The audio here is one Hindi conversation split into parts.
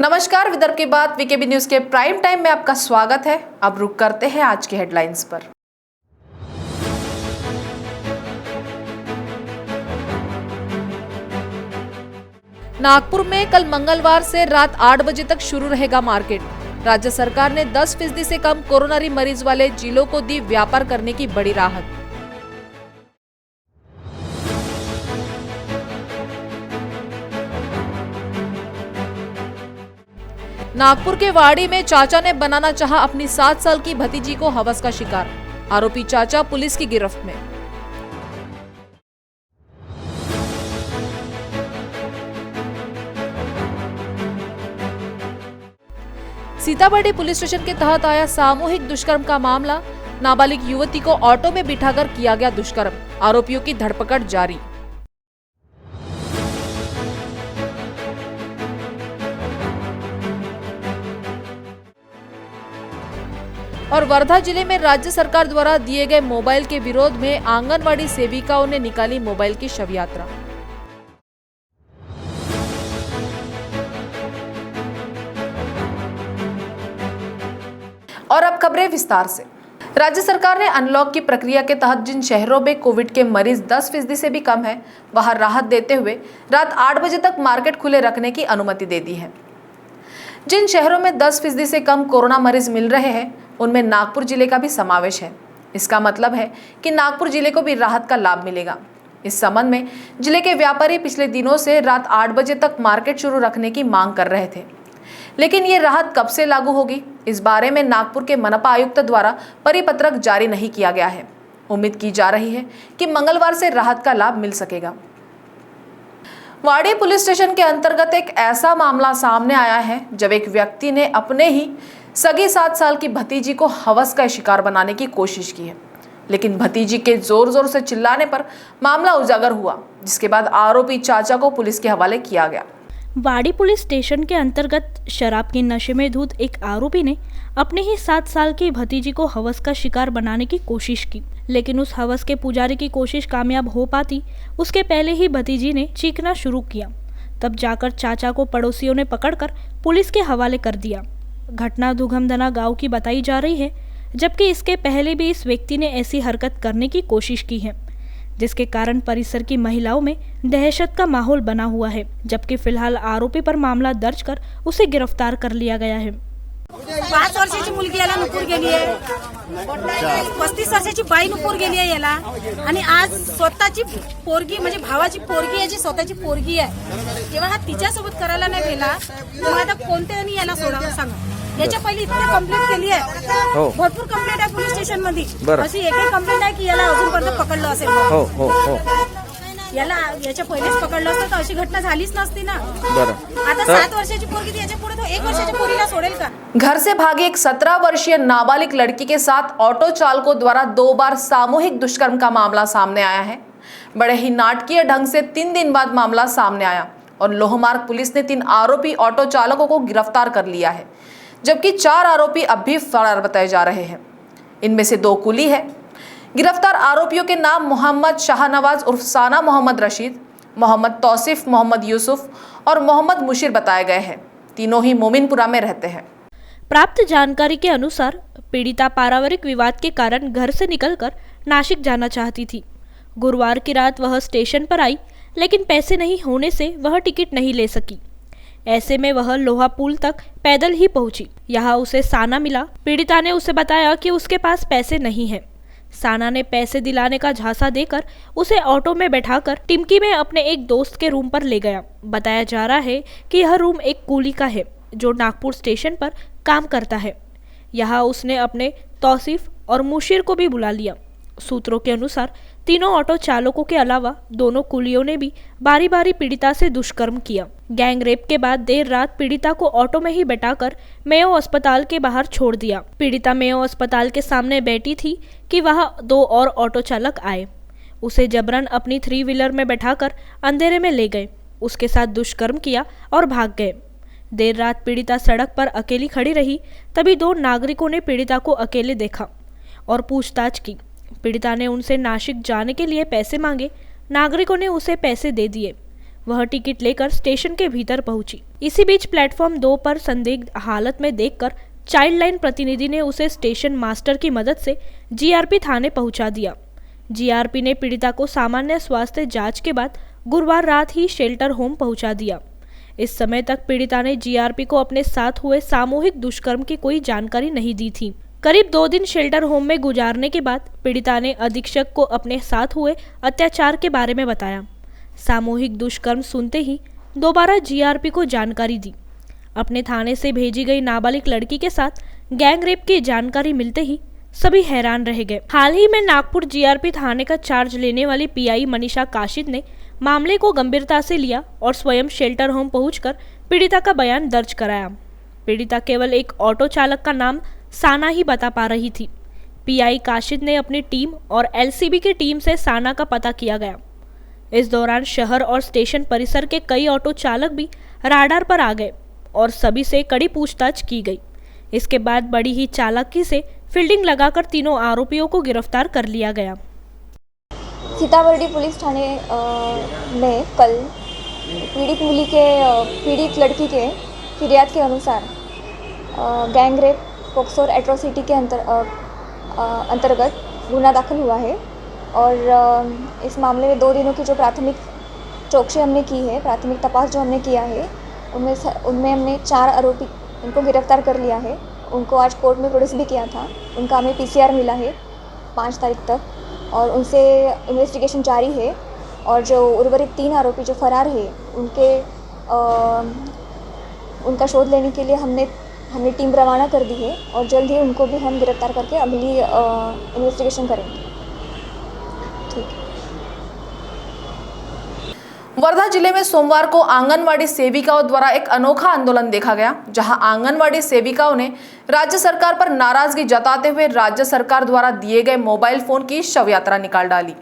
नमस्कार, विदर्भ की बात वीकेबी न्यूज के प्राइम टाइम में आपका स्वागत है। अब रुक करते हैं आज की हेडलाइंस पर। नागपुर में कल मंगलवार से रात 8 बजे तक शुरू रहेगा मार्केट। राज्य सरकार ने 10% से कम कोरोनरी मरीज वाले जिलों को दी व्यापार करने की बड़ी राहत। नागपुर के वाड़ी में चाचा ने बनाना चाहा अपनी 7 साल की भतीजी को हवस का शिकार। आरोपी चाचा पुलिस की गिरफ्त में। सीताबर्डी पुलिस स्टेशन के तहत आया सामूहिक दुष्कर्म का मामला। नाबालिग युवती को ऑटो में बिठाकर किया गया दुष्कर्म। आरोपियों की धरपकड़ जारी। और वर्धा जिले में राज्य सरकार द्वारा दिए गए मोबाइल के विरोध में आंगनवाड़ी सेविकाओं ने निकाली मोबाइल की शव यात्रा। और अब खबरें विस्तार से। राज्य सरकार ने अनलॉक की प्रक्रिया के तहत जिन शहरों में कोविड के मरीज 10% से भी कम है, वहां राहत देते हुए रात 8 बजे तक मार्केट खुले रखने की अनुमति दे दी है। जिन शहरों में 10% से कम कोरोना मरीज मिल रहे हैं, उनमें नागपुर जिले का भी समावेश है। इसका मतलब है कि नागपुर जिले को भी राहत का लाभ मिलेगा। इस संबंध में जिले के व्यापारी पिछले दिनों से रात 8 बजे तक मार्केट शुरू रखने की मांग कर रहे थे, लेकिन ये राहत कब से लागू होगी, इस बारे में नागपुर के मनपा आयुक्त द्वारा परिपत्रक जारी नहीं किया गया है। उम्मीद की जा रही है कि मंगलवार से राहत का लाभ मिल सकेगा। वाड़ी पुलिस स्टेशन के अंतर्गत एक ऐसा मामला सामने आया है जब एक व्यक्ति ने अपने ही सगी 7 साल की भतीजी को हवस का शिकार बनाने की कोशिश की है, लेकिन भतीजी के जोर जोर से चिल्लाने पर मामला उजागर हुआ, जिसके बाद आरोपी चाचा को पुलिस के हवाले किया गया। वाड़ी पुलिस स्टेशन के अंतर्गत शराब के नशे में धुत एक आरोपी ने अपने ही 7 साल की भतीजी को हवस का शिकार बनाने की कोशिश की, लेकिन उस हवस के पुजारी की कोशिश कामयाब हो पाती उसके पहले ही भतीजी ने चीखना शुरू किया। तब जाकर चाचा को पड़ोसियों ने पकड़कर पुलिस के हवाले कर दिया। घटना दुघमदना गांव की बताई जा रही है, जबकि इसके पहले भी इस व्यक्ति ने ऐसी हरकत करने की कोशिश की है, जिसके कारण परिसर की महिलाओं में दहशत का माहौल बना हुआ है। जबकि फिलहाल आरोपी पर मामला दर्ज कर उसे गिरफ्तार कर लिया गया है। 5 वर्षाची मुलगी याला नुपूर गेली आहे, 35 वर्षाची बाई नुपूर गेली आहे याला, आणि आज स्वतःची पोरगी म्हणजे भावाची पोरगी याची स्वतःची पोरगी आहे। जेव्हा हा तिच्यासोबत करायला नाही गेला, मग आता कोणत्याने याला सोडावं सांगा। याच्या पहिले इतकी कंप्लेंट केली आहे, भरपूर कंप्लेंट आहे पोलीस स्टेशन मध्ये, अशी एकही कंप्लेंट आहे की याला अजूनपर्यंत पकडलं असेल। याला याच्या पहिलेच पकडलं असतं तर अशी घटना झालीच नसती ना। आता 7 वर्षाची पोरगी याच्या पुढे तो 1 वर्षाच्या पोरीला सोडेल का? घर से भागी एक 17 वर्षीय नाबालिग लड़की के साथ ऑटो चालकों द्वारा 2 बार सामूहिक दुष्कर्म का मामला सामने आया है। बड़े ही नाटकीय ढंग से 3 दिन बाद मामला सामने आया और लोहमार्ग पुलिस ने 3 आरोपी ऑटो चालकों को गिरफ्तार कर लिया है, जबकि 4 आरोपी अब भी फरार बताए जा रहे हैं। इनमें से 2 कुली है। गिरफ्तार आरोपियों के नाम मोहम्मद शाहनवाज उर्फ साना मोहम्मद रशीद, मोहम्मद तौसीफ, मोहम्मद यूसुफ और मोहम्मद मुशीर बताए गए हैं। तीनों ही मोमिनपुरा में रहते हैं। प्राप्त जानकारी के अनुसार पीड़िता पारिवारिक विवाद के कारण घर से निकलकर नासिक जाना चाहती थी। गुरुवार की रात वह स्टेशन पर आई, लेकिन पैसे नहीं होने से वह टिकट नहीं ले सकी। ऐसे में वह लोहा पुल तक पैदल ही पहुंची। यहाँ उसे साना मिला। पीड़िता ने उसे बताया कि उसके पास पैसे नहीं है। साना ने पैसे दिलाने का झांसा देकर उसे ऑटो में बैठाकर टिमकी में अपने एक दोस्त के रूम पर ले गया। बताया जा रहा है कि यह रूम एक कूली का है जो नागपुर स्टेशन पर काम करता है। यहाँ उसने अपने तौसीफ और मुशीर को भी बुला लिया। सूत्रों के अनुसार तीनों ऑटो चालकों के अलावा दोनों कुलियों ने भी बारी बारी पीड़िता से दुष्कर्म किया। गैंग रेप के बाद देर रात पीड़िता को ऑटो में ही बैठाकर मेयो अस्पताल के बाहर छोड़ दिया। पीड़िता मेयो अस्पताल के सामने बैठी थी कि वहां 2 और ऑटो चालक आए। उसे जबरन अपनी 3 व्हीलर में बैठाकर अंधेरे में ले गए, उसके साथ दुष्कर्म किया और भाग गए। देर रात पीड़िता सड़क पर अकेली खड़ी रही, तभी 2 नागरिकों ने पीड़िता को अकेले देखा और पूछताछ की। पीड़िता ने उनसे नासिक जाने के लिए पैसे मांगे। नागरिकों ने उसे पैसे दे दिए। वह टिकट लेकर स्टेशन के भीतर पहुंची। इसी बीच प्लेटफॉर्म 2 पर संदिग्ध हालत में देखकर चाइल्ड लाइन प्रतिनिधि ने उसे स्टेशन मास्टर की मदद से जीआरपी थाने पहुंचा दिया। जीआरपी ने पीड़िता को सामान्य स्वास्थ्य जांच के बाद गुरुवार रात ही शेल्टर होम पहुंचा दिया। इस समय तक पीड़िता ने जीआरपी को अपने साथ हुए सामूहिक दुष्कर्म की कोई जानकारी नहीं दी थी। करीब 2 दिन शेल्टर होम में गुजारने के बाद पीड़िता ने अधीक्षक को अपने साथ हुए अत्याचार के बारे में बताया। सामूहिक दुष्कर्म सुनते ही दोबारा जीआरपी को जानकारी दी। अपने थाने से भेजी गई नाबालिग लड़की के साथ गैंग रेप की जानकारी मिलते ही सभी हैरान रह गए। हाल ही में नागपुर जीआरपी थाने का चार्ज लेने वाली पीआई मनीषा काशिद ने मामले को गंभीरता से लिया और स्वयं शेल्टर होम पहुंचकर पीड़िता का बयान दर्ज कराया। पीड़िता केवल एक ऑटो चालक का नाम साना ही बता पा रही थी। पीआई काशिद ने अपनी टीम और एलसीबी की टीम से साना का पता किया गया। इस दौरान शहर और स्टेशन परिसर के कई ऑटो चालक भी राडार पर आ गए और सभी से कड़ी पूछताछ की गई। इसके बाद बड़ी ही चालाकी से फील्डिंग लगाकर तीनों आरोपियों को गिरफ्तार कर लिया गया। सीताबर्डी पुलिस थाने में कल पीड़ित लड़की के फिरियाद के अनुसार गैंग रेप पोक्सो एट्रोसिटी के अंतर्गत गुना दाखिल हुआ है और इस मामले में 2 दिनों की जो प्राथमिक चौकसी हमने की है, प्राथमिक तपास जो हमने किया है, उनमें हमने 4 आरोपी इनको गिरफ्तार कर लिया है। उनको आज कोर्ट में प्रोड्यूस भी किया था। उनका हमें पीसीआर मिला है 5 तारीख तक और उनसे इन्वेस्टिगेशन जारी है। और जो उर्वरित 3 आरोपी जो फरार है उनका शोध लेने के लिए हमने टीम रवाना कर दी है और जल्द ही उनको भी हम गिरफ्तार करके अगली इन्वेस्टिगेशन करेंगे। ठीक है। वर्धा जिले में सोमवार को आंगनवाड़ी सेविकाओं द्वारा एक अनोखा आंदोलन देखा गया, जहां आंगनवाड़ी सेविकाओं ने राज्य सरकार पर नाराजगी जताते हुए राज्य सरकार द्वारा दिए गए मोबाइल फोन की शव यात्रा निकाल डाली।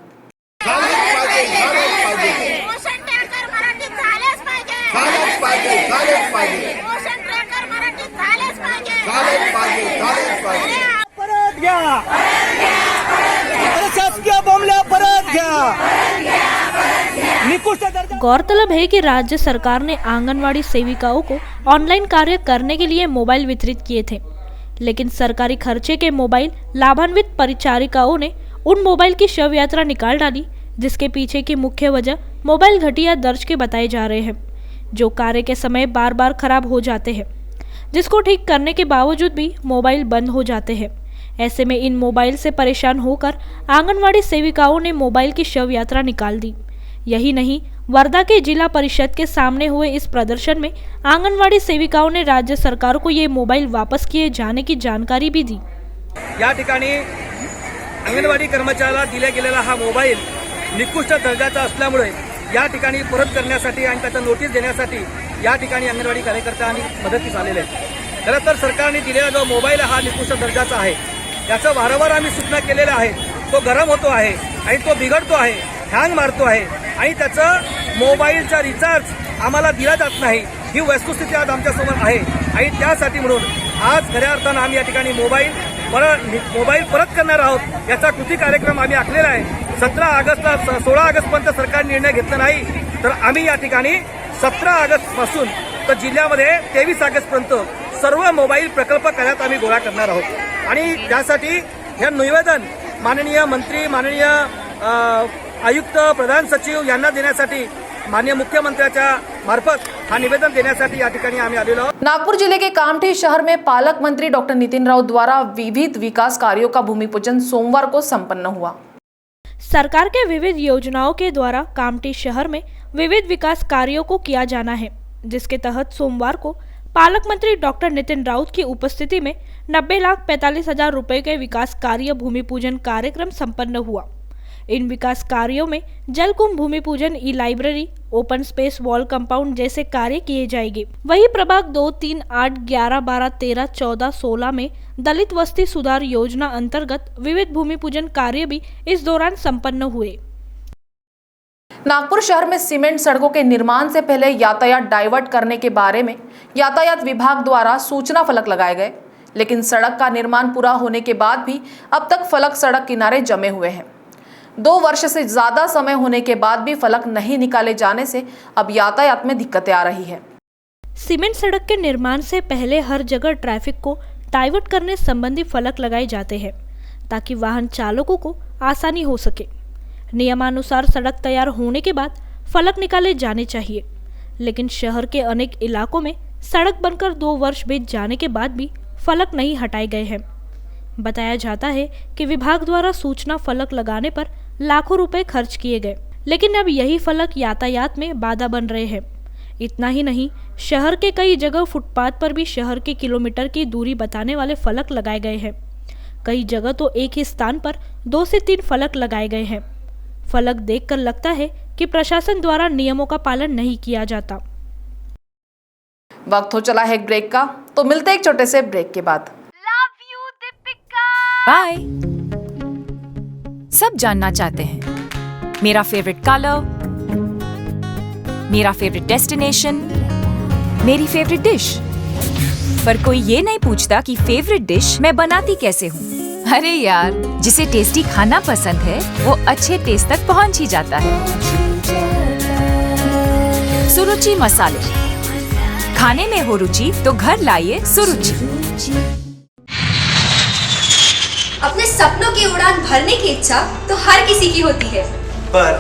गौरतलब है कि राज्य सरकार ने आंगनवाड़ी सेविकाओं को ऑनलाइन कार्य करने के लिए मोबाइल वितरित किए थे, लेकिन सरकारी खर्चे के मोबाइल लाभान्वित परिचारिकाओं ने उन मोबाइल की शव यात्रा निकाल डाली, जिसके पीछे की मुख्य वजह मोबाइल घटिया दर्ज के बताए जा रहे हैं, जो कार्य के समय बार बार खराब हो जाते हैं, जिसको ठीक करने के बावजूद भी मोबाइल बंद हो जाते हैं। ऐसे में इन मोबाइल से परेशान होकर आंगनवाड़ी सेविकाओं ने मोबाइल की शव यात्रा निकाल दी। यही नहीं, वर्धा के जिला परिषद के सामने हुए इस प्रदर्शन में आंगनवाड़ी सेविकाओं ने राज्य सरकार को ये मोबाइल वापस किए जाने की जानकारी भी दी। या ठिकाणी अंगणवाडी कर्मचाऱ्याला दिला गेलेला हा मोबाईल निकृष्ट दर्जाचा असल्यामुळे या ठिकाणी परत करण्यासाठी आणि त्याचा नोटीस देण्यासाठी या ठिकाणी अंगणवाडी कार्यकर्त्यांनी मदतीस आलेले आहेत। खरं तर सरकारने दिलेला जो मोबाईल हा निकृष्ट दर्जाचा आहे, याचं वारंवार आम्ही सूचना केलेल्या आहेत। तो गरम होतो आहे आणि तो बिघडतो आहे, हँग मारतो आहे आणि त्याचं मोबाईलचा रिचार्ज आम्हाला दिला जात नाही, ही वस्तुस्थिती आज आमच्यासमोर आहे। आणि त्यासाठी म्हणून आज खऱ्या अर्थानं आम्ही या ठिकाणी मोबाईल परत करणार आहोत। याचा कृती कार्यक्रम आम्ही आखलेला आहे। 17 ऑगस्टला 16 ऑगस्टपर्यंत सरकारने निर्णय घेतला नाही तर आम्ही या ठिकाणी 17 ऑगस्टपासून तर जिल्ह्यामध्ये 23 ऑगस्टपर्यंत सर्व मोबाईल प्रकल्प करण्यात आम्ही गोळा करणार आहोत। आणि त्यासाठी हे निवेदन माननीय मंत्री, माननीय आयुक्त, प्रधान सचिव यांना देण्यासाठी माननीय मुख्यमंत्र्याच्या मार्फत हा निवेदन देण्यासाठी या ठिकाणी आम्ही आलेलो आहोत। नागपुर जिले के कामठी शहर में पालक मंत्री डॉक्टर नितिन राउत द्वारा विविध विकास कार्यों का भूमि पूजन सोमवार को संपन्न हुआ। सरकार के विविध योजनाओं के द्वारा कामठी शहर में विविध विकास कार्यों को किया जाना है, जिसके तहत सोमवार को पालक मंत्री डॉक्टर नितिन राउत की उपस्थिति में 90,45,000 रुपए के विकास कार्य भूमि पूजन कार्यक्रम संपन्न हुआ। इन विकास कार्यों में जल कुंभ भूमि पूजन, ई library, open space wall compound जैसे कार्य किए जाएंगे। वहीं प्रभाग 2, 3, 8, 11, 12, 13, 14, 16 में दलित वस्ती सुधार योजना अंतर्गत विविध भूमि पूजन कार्य भी इस दौरान संपन्न हुए। नागपुर शहर में सीमेंट सड़कों के निर्माण से पहले यातायात डाइवर्ट करने के बारे में यातायात विभाग द्वारा सूचना फलक लगाए गए, लेकिन सड़क का निर्माण पूरा होने के बाद भी अब तक फलक सड़क किनारे जमे हुए हैं। 2 वर्ष से ज्यादा समय होने के बाद भी फलक नहीं निकाले जाने से अब यातायात में दिक्कतें आ रही है। सीमेंट सड़क के निर्माण से पहले हर जगह ट्रैफिक को डाइवर्ट करने संबंधी फलक लगाए जाते हैं ताकि वाहन चालकों को आसानी हो सके। नियमानुसार सड़क तैयार होने के बाद फलक निकाले जाने चाहिए, लेकिन शहर के अनेक इलाकों में सड़क बनकर 2 वर्ष बीत जाने के बाद भी फलक नहीं हटाए गए हैं। बताया जाता है कि विभाग द्वारा सूचना फलक लगाने पर लाखों रुपए खर्च किए गए, लेकिन अब यही फलक यातायात में बाधा बन रहे हैं। इतना ही नहीं, शहर के कई जगह फुटपाथ पर भी शहर के किलोमीटर की दूरी बताने वाले फलक लगाए गए हैं। कई जगह तो एक ही स्थान पर 2 से 3 फलक लगाए गए हैं। फलक देखकर लगता है कि प्रशासन द्वारा नियमों का पालन नहीं किया जाता। वक्त हो चला है एक ब्रेक का, तो मिलते हैं एक छोटे से ब्रेक के बाद। बाय। सब जानना चाहते हैं मेरा फेवरेट कलर, मेरा फेवरेट डेस्टिनेशन, मेरी फेवरेट डिश, पर कोई ये नहीं पूछता कि फेवरेट डिश मैं बनाती कैसे हूँ। अरे यार, जिसे टेस्टी खाना पसंद है वो अच्छे टेस्ट तक पहुँच ही जाता है। सुरुचि मसाले, खाने में हो रुचि तो घर लाइए सुरुचि। अपने सपनों की उड़ान भरने की इच्छा तो हर किसी की होती है, पर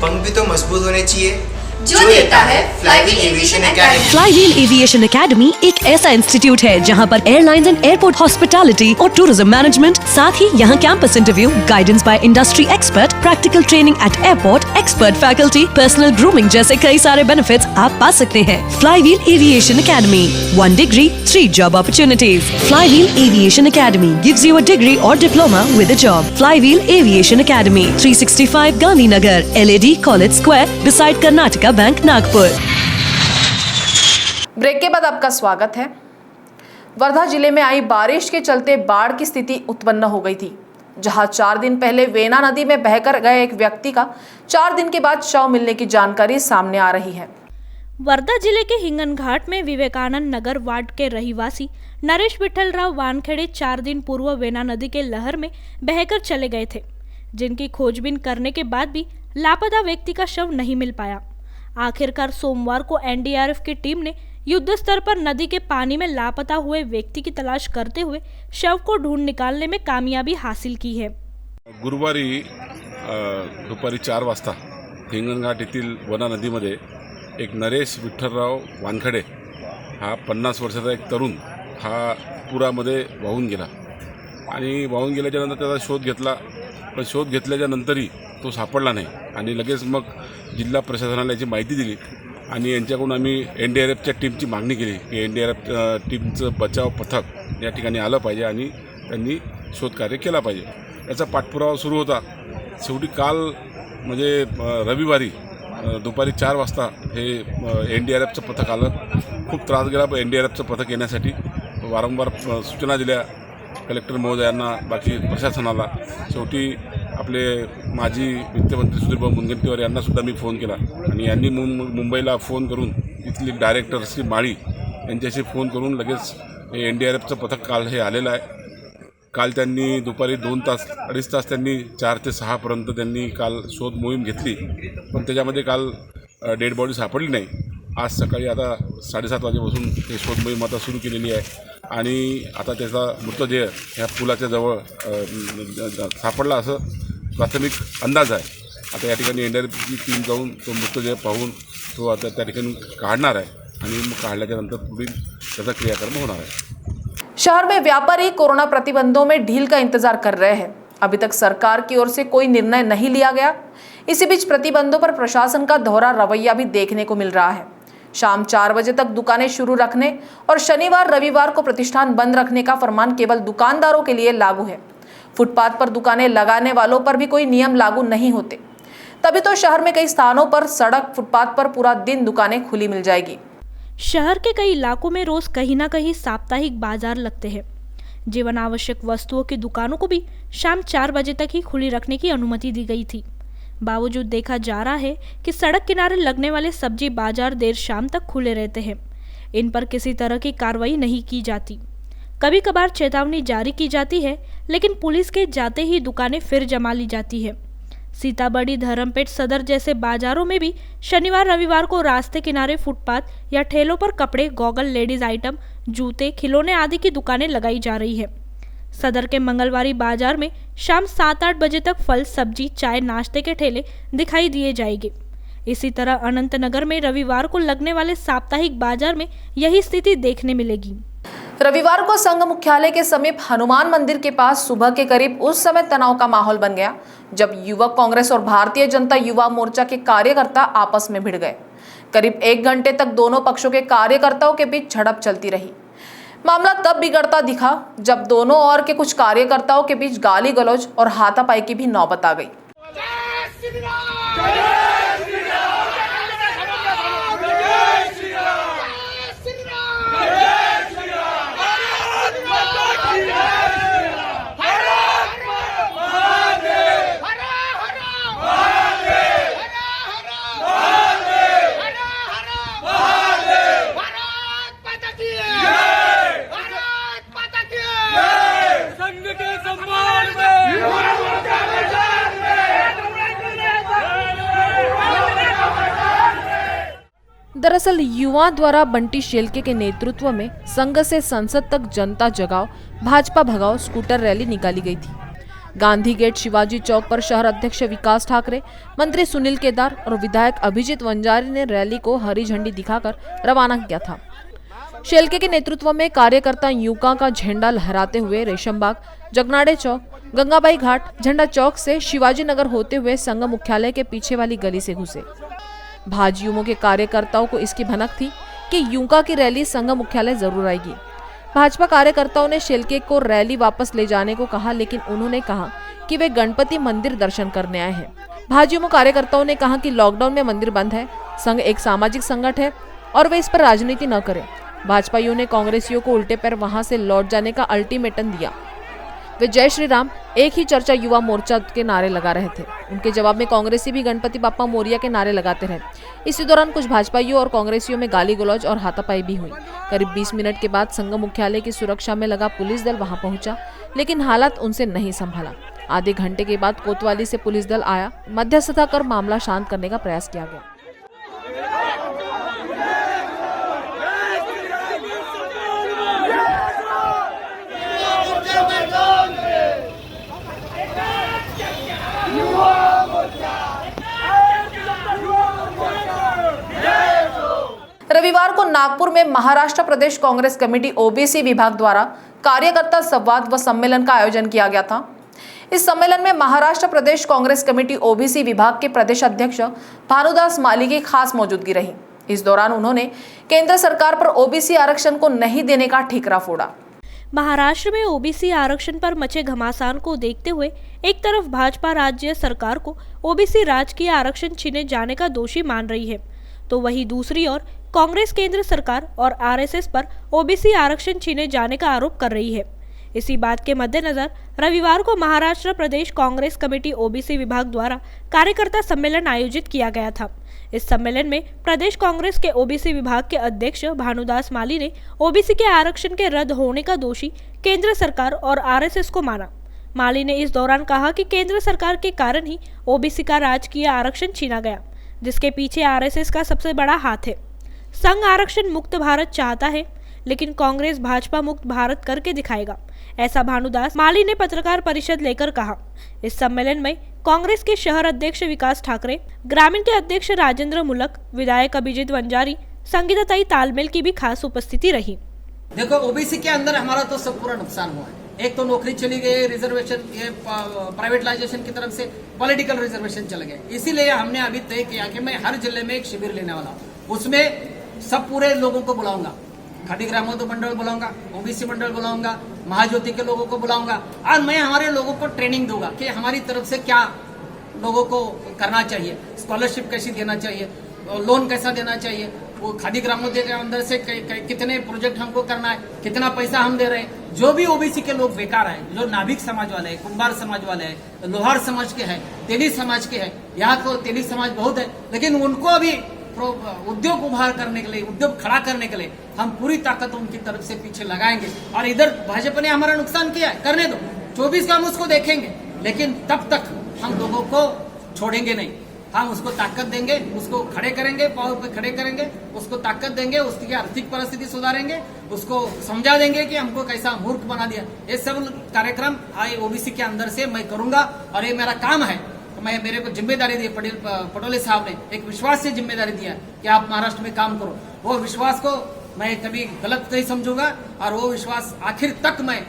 पंख भी तो मजबूत होने चाहिए जो देता है flywheel aviation academy. Flywheel aviation academy एक ऐसा इंस्टीट्यूट है जहां पर एयरलाइंस एंड एयरपोर्ट हॉस्पिटैलिटी और टूरिज्म मैनेजमेंट, साथ ही यहां campus interview, guidance by industry expert, practical training at airport, expert faculty, personal grooming जैसे कई सारे बेनिफिट्स आप पा सकते हैं। Flywheel aviation academy, 1 degree, 3 job opportunities. Flywheel Aviation Academy gives you a degree or diploma with a job. Flywheel Aviation Academy, 365 Gandhinagar, LAD College Square, beside Karnataka bank Nagpur. Break के बाद आपका स्वागत है। वर्धा जिले में आई बारिश के चलते बाढ़ की स्थिति उत्पन्न हो गई थी, जहां 4 दिन पहले वेना नदी में बहकर गए एक व्यक्ति का 4 दिन के बाद शव मिलने की जानकारी सामने आ रही है। वर्धा जिले के हिंगन घाट में विवेकानंद नगर वार्ड के रहिवासी नरेश विठलराव वानखेड़े 4 दिन पूर्व वेना नदी के लहर में बहकर चले गए थे, जिनकी खोजबीन करने के बाद भी लापता व्यक्ति का शव नहीं मिल पाया। आखिरकार सोमवार को एनडीआरएफ की टीम ने युद्ध स्तर पर नदी के पानी में लापता हुए व्यक्ति की तलाश करते हुए शव को ढूंढ निकालने में कामयाबी हासिल की है। गुरुवारी दुपारी 4 वाजता हिंगणघाट येथील वना नदीमध्ये एक नरेश विठ्ठलराव वानखडे हा 50 वर्षाचा एक तरुण हा पुरामध्ये वाहून गेला आणि वाहून गेल्याच्या नंतर त्याचा शोध घेतला, पण शोध घेतल्याच्या नंतरही तो सापडला नाही आणि लगेच मग जिल्हा प्रशासनाला याची माहिती दिली आणि यांच्याकडून आम्ही एनडीआरएफच्या टीमची मागणी केली की एनडीआरएफ टीमचं बचाव पथक या ठिकाणी आलं पाहिजे आणि त्यांनी शोधकार्य केला पाहिजे। याचा पाठपुरावा सुरू होता। शेवटी काल म्हणजे रविवारी दुपारी 4 वाजता हे एनडीआरएफचं पथक आलं। खूप त्रास गेला एनडीआरएफचं पथक येण्यासाठी, वारंवार सूचना दिल्या कलेक्टर महोदयांना, बाकी प्रशासनाला। शेवटी आपले माजी वित्तमंत्री सुधीरभाऊ मुनगंटीवार यांनासुद्धा मी फोन केला आणि यांनी मुंबईला फोन करून तिथली डायरेक्टर श्री माळी यांच्याशी फोन करून लगेच एनडीआरएफचं पथक काल हे आलेलं आहे। काल त्यांनी दुपारी 2 तास 2.5 तास त्यांनी 4 ते 6 पर्यंत त्यांनी काल शोध मोहीम घेतली, पण त्याच्यामध्ये काल डेड बॉडी सापडली नाही। आज सकाळी आता 7:30 वाजेपासून हे शोध मोहीम आता सुरू केलेली आहे आणि आता त्याचा मृतदेह ह्या पुलाच्या जवळ सापडला असं प्राथमिक अंदाज आहे। आता या ठिकाणी एनडीआरएफची टीम जाऊन तो मृतदेह पाहून तो आता त्या ठिकाणी काढणार आहे आणि मग काढल्याच्या नंतर पुढील त्याचा क्रियाक्रम होणार आहे। शहर में व्यापारी कोरोना प्रतिबंधों में ढील का इंतजार कर रहे हैं। अभी तक सरकार की ओर से कोई निर्णय नहीं लिया गया। इसी बीच प्रतिबंधों पर प्रशासन का दोहरा रवैया भी देखने को मिल रहा है। शाम 4 बजे तक दुकानें शुरू रखने और शनिवार रविवार को प्रतिष्ठान बंद रखने का फरमान केवल दुकानदारों के लिए लागू है। फुटपाथ पर दुकानें लगाने वालों पर भी कोई नियम लागू नहीं होते। तभी तो शहर में कई स्थानों पर सड़क फुटपाथ पर पूरा दिन दुकानें खुली मिल जाएगी। शहर के कई इलाकों में रोज कहीं ना कहीं साप्ताहिक बाजार लगते हैं। जीवन आवश्यक वस्तुओं की दुकानों को भी शाम 4 बजे तक ही खुली रखने की अनुमति दी गई थी। बावजूद देखा जा रहा है कि सड़क किनारे लगने वाले सब्जी बाजार देर शाम तक खुले रहते हैं। इन पर किसी तरह की कार्रवाई नहीं की जाती। कभी कभार चेतावनी जारी की जाती है, लेकिन पुलिस के जाते ही दुकानें फिर जमा ली जाती है। सीताबड़ी, धर्मपेट सदर जैसे बाजारों में भी शनिवार रविवार को रास्ते किनारे फुटपाथ या ठेलों पर कपड़े, गॉगल, लेडीज आइटम, जूते, खिलौने आदि की दुकानें लगाई जा रही है। सदर के मंगलवारी बाजार में शाम 7-8 बजे तक फल, सब्जी, चाय, नाश्ते के ठेले दिखाई दिए जाएंगे। इसी तरह अनंतनगर में रविवार को लगने वाले साप्ताहिक बाजार में यही स्थिति देखने मिलेगी। रविवार को संघ मुख्यालय के समीप हनुमान मंदिर के पास सुबह के करीब उस समय तनाव का माहौल बन गया जब युवक कांग्रेस और भारतीय जनता युवा मोर्चा के कार्यकर्ता आपस में भिड़ गए। करीब 1 घंटे तक दोनों पक्षों के कार्यकर्ताओं के बीच झड़प चलती रही। मामला तब बिगड़ता दिखा जब दोनों ओर के कुछ कार्यकर्ताओं के बीच गाली गलौज और हाथापाई की भी नौबत आ गई। दरअसल युवा द्वारा बंटी शेलके के नेतृत्व में संघ से संसद तक जनता जगाओ भाजपा भगाओ स्कूटर रैली निकाली गई थी। गांधी गेट, शिवाजी चौक पर शहर अध्यक्ष विकास ठाकरे, मंत्री सुनील केदार और विधायक अभिजीत वंजारी ने रैली को हरी झंडी दिखाकर रवाना किया था। शेलके के नेतृत्व में कार्यकर्ता यूका का झंडा लहराते हुए रेशमबाग, जगनाड़े चौक, गंगाबाई घाट, झंडा चौक से शिवाजी नगर होते हुए संघ मुख्यालय के पीछे वाली गली से घुसे। भाजयुमो के कार्यकर्ताओं को इसकी भनक थी कि यूका की रैली संघ मुख्यालय जरूर आएगी। भाजपा कार्यकर्ताओं ने शेलके को रैली वापस ले जाने को कहा, लेकिन उन्होंने कहा कि वे गणपति मंदिर दर्शन करने आए हैं। भाजयुमो कार्यकर्ताओं ने कहा कि लॉकडाउन में मंदिर बंद है, संघ एक सामाजिक संगठन है और वे इस पर राजनीति न करें। भाजपाइयों ने कांग्रेसियों को उल्टे पैर वहां से लौट जाने का अल्टीमेटम दिया। वे जय श्री राम, एक ही चर्चा युवा मोर्चा के नारे लगा रहे थे। उनके जवाब में कांग्रेसी भी गणपति बाप्पा मोरिया के नारे लगाते रहे। इसी दौरान कुछ भाजपाइयों और कांग्रेसियों में गाली गलौज और हाथापाई भी हुई। करीब 20 मिनट के बाद संघ मुख्यालय की सुरक्षा में लगा पुलिस दल वहां पहुंचा, लेकिन हालात उनसे नहीं संभाला। आधे घंटे के बाद कोतवाली से पुलिस दल आया, मध्यस्थता कर मामला शांत करने का प्रयास किया गया। रविवार को नागपुर में महाराष्ट्र प्रदेश कांग्रेस कमेटी ओबीसी विभाग द्वारा कार्यकर्ता संवाद व सम्मेलन का आयोजन किया गया था। इस सम्मेलन में महाराष्ट्र प्रदेश कांग्रेस कमेटी ओबीसी विभाग के प्रदेश अध्यक्ष भानुदास माली की खास मौजूदगी रही। इस दौरान उन्होंने केंद्र सरकार पर ओबीसी आरक्षण को नहीं देने का ठीकरा फोड़ा। महाराष्ट्र में ओबीसी आरक्षण पर मचे घमासान को देखते हुए एक तरफ भाजपा राज्य सरकार को ओबीसी राजकीय आरक्षण छीने जाने का दोषी मान रही है, तो वहीं दूसरी ओर कांग्रेस केंद्र सरकार और आरएसएस पर ओबीसी आरक्षण छीने जाने का आरोप कर रही है। इसी बात के मद्देनजर रविवार को महाराष्ट्र प्रदेश कांग्रेस कमेटी ओबीसी विभाग द्वारा कार्यकर्ता सम्मेलन आयोजित किया गया था। इस सम्मेलन में प्रदेश कांग्रेस के ओबीसी विभाग के अध्यक्ष भानुदास माली ने ओबीसी के आरक्षण के रद्द होने का दोषी केंद्र सरकार और आरएसएस को माना। माली ने इस दौरान कहा कि केंद्र सरकार के कारण ही ओबीसी का राजकीय आरक्षण छीना गया, जिसके पीछे आरएसएस का सबसे बड़ा हाथ है। संघ आरक्षण मुक्त भारत चाहता है, लेकिन कांग्रेस भाजपा मुक्त भारत करके दिखाएगा, ऐसा भानुदास माली ने पत्रकार परिषद लेकर कहा। इस सम्मेलन में कांग्रेस के शहर अध्यक्ष विकास ठाकरे, ग्रामीण के अध्यक्ष राजेंद्र मुलक, विधायक अभिजीत वंजारी, संगीताताई तालमेल की भी खास उपस्थिति रही। देखो, ओबीसी के अंदर हमारा तो सब पूरा नुकसान हुआ है। एक तो नौकरी चली गई, रिजर्वेशन ये प्राइवेटाइजेशन की तरफ से पॉलिटिकल रिजर्वेशन चले गए। इसीलिए हमने अभी तय किया कि मैं हर जिले में एक शिविर लेने वाला हूँ। उसमें सब पूरे लोगों को बुलाऊंगा, खादी ग्रामोद्योग मंडल बुलाऊंगा, ओबीसी मंडल बुलाऊंगा, महाज्योति के लोगों को बुलाऊंगा और मैं हमारे लोगों को ट्रेनिंग दूंगा कि हमारी तरफ से क्या लोगों को करना चाहिए, स्कॉलरशिप कैसी देना चाहिए, लोन कैसा देना चाहिए, वो खादी ग्रामोद्योग के अंदर से कितने प्रोजेक्ट हमको करना है, कितना पैसा हम दे रहे हैं। जो भी ओबीसी के लोग बेकार है, जो नाभिक समाज वाले हैं, कुंभार समाज वाले हैं, लोहार समाज के हैं, तेली समाज के हैं, यहाँ तो तेली समाज बहुत है, लेकिन उनको अभी उद्योग उभार करने के लिए, उद्योग खड़ा करने के लिए हम पूरी ताकत उनकी तरफ से पीछे लगाएंगे। और इधर भाजपा ने हमारा नुकसान किया है, करने दो, 24 का हम उसको देखेंगे, लेकिन तब तक हम लोगों को छोड़ेंगे नहीं। हम उसको ताकत देंगे, उसको खड़े करेंगे, पाँव पे खड़े करेंगे, उसको ताकत देंगे, उसकी आर्थिक परिस्थिति सुधारेंगे, उसको समझा देंगे कि हमको कैसा मूर्ख बना दिया। ये सब कार्यक्रम आई ओबीसी के अंदर से मैं करूंगा और ये मेरा काम है। मेरे को जिम्मेदारी दी पटोले साहब ने, एक विश्वास से जिम्मेदारी दिया कि आप महाराष्ट्र में काम करो। वो विश्वास को मैं कभी गलत नहीं समझूंगा और वो विश्वास आखिर तक मैं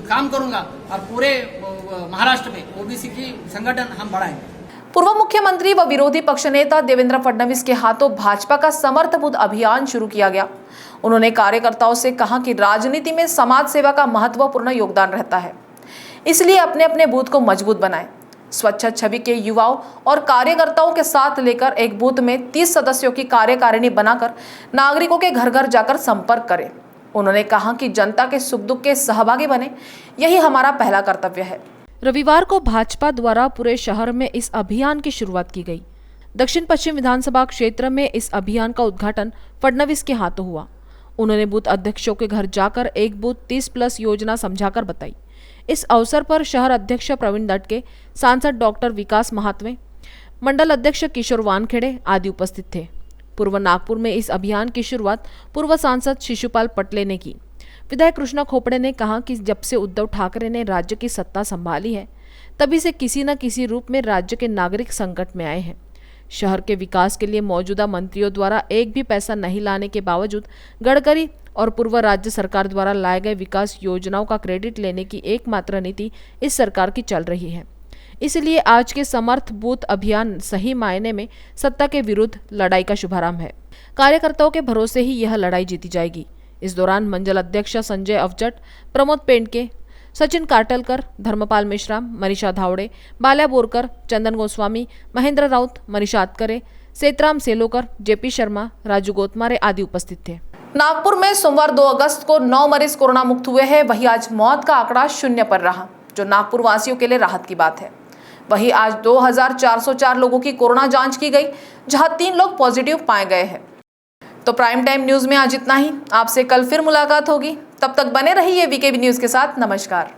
काम करूंगा और पूरे महाराष्ट्र में ओबीसी की संगठन हम बढ़ाएंगे। पूर्व मुख्यमंत्री व विरोधी पक्ष नेता देवेंद्र फडणवीस के हाथों भाजपा का समर्थ बूथ अभियान शुरू किया गया। उन्होंने कार्यकर्ताओं से कहा कि राजनीति में समाज सेवा का महत्वपूर्ण योगदान रहता है, इसलिए अपने अपने बूथ को मजबूत बनाएं। स्वच्छ छवि के युवाओं और कार्यकर्ताओं के साथ लेकर एक बूथ में 30 सदस्यों की कार्यकारिणी बनाकर नागरिकों के घर घर जाकर संपर्क करें। उन्होंने कहा कि जनता के सुख दुख के सहभागी बने, यही हमारा पहला कर्तव्य है। रविवार को भाजपा द्वारा पूरे शहर में इस अभियान की शुरुआत की गई। दक्षिण पश्चिम विधानसभा क्षेत्र में इस अभियान का उद्घाटन फडणवीस के हाथों हुआ। उन्होंने बूथ अध्यक्षों के घर जाकर एक बूथ 30+ योजना समझाकर बताई। इस अवसर पर शहर अध्यक्ष प्रवीण दटके, सांसद डॉक्टर विकास महात्वे, मंडल अध्यक्ष किशोर वानखेड़े आदि उपस्थित थे। पूर्व नागपुर में इस अभियान की शुरुआत पूर्व सांसद शिशुपाल पटले ने की। विधायक कृष्णा खोपड़े ने कहा कि जब से उद्धव ठाकरे ने राज्य की सत्ता संभाली है, तभी से किसी न किसी रूप में राज्य के नागरिक संकट में आए हैं। शहर के विकास के लिए मौजूदा मंत्रियों द्वारा एक भी पैसा नहीं लाने के बावजूद गडकरी और पूर्व राज्य सरकार द्वारा लाए गए विकास योजनाओं का क्रेडिट लेने की एकमात्र नीति इस सरकार की चल रही है। इसलिए आज के समर्थ बूथ अभियान सही मायने में सत्ता के विरुद्ध लड़ाई का शुभारंभ है। कार्यकर्ताओं के भरोसे ही यह लड़ाई जीती जाएगी। इस दौरान मंडल अध्यक्ष संजय अवचट, प्रमोद पेंडके, सचिन काटलकर, धर्मपाल मेश्राम, मनीषा धावड़े, बाल्या बोरकर, चंदन गोस्वामी, महेंद्र राउत, मनीषा अतकरे, सेतराम सेलोकर, जेपी शर्मा, राजू गोतमारे आदि उपस्थित थे। नागपुर में सोमवार 2 अगस्त को 9 मरीज कोरोना मुक्त हुए हैं। वहीं आज मौत का आंकड़ा 0 पर रहा, जो नागपुर वासियों के लिए राहत की बात है। वहीं आज 2404 लोगों की कोरोना जांच की गई, जहां 3 लोग पॉजिटिव पाए गए हैं। तो प्राइम टाइम न्यूज में आज इतना ही। आपसे कल फिर मुलाकात होगी, तब तक बने रहिए वीकेबी न्यूज के साथ। नमस्कार।